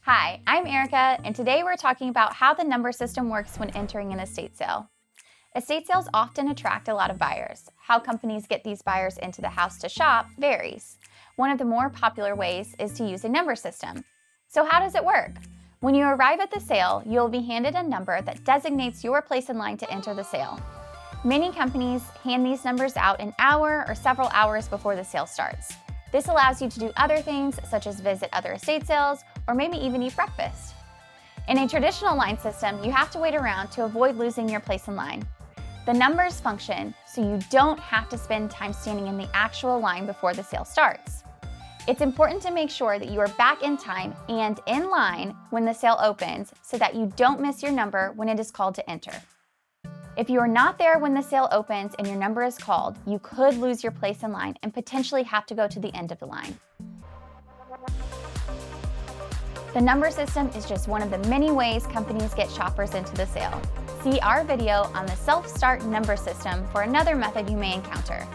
Hi, I'm Erica, and today we're talking about how the number system works when entering an estate sale. Estate sales often attract a lot of buyers. How companies get these buyers into the house to shop varies. One of the more popular ways is to use a number system. So how does it work? When you arrive at the sale, you'll be handed a number that designates your place in line to enter the sale. Many companies hand these numbers out an hour or several hours before the sale starts. This allows you to do other things such as visit other estate sales or maybe even eat breakfast. In a traditional line system, you have to wait around to avoid losing your place in line. The numbers function so you don't have to spend time standing in the actual line before the sale starts. It's important to make sure that you are back in time and in line when the sale opens so that you don't miss your number when it is called to enter. If you are not there when the sale opens and your number is called, you could lose your place in line and potentially have to go to the end of the line. The number system is just one of the many ways companies get shoppers into the sale. See our video on the self-start number system for another method you may encounter.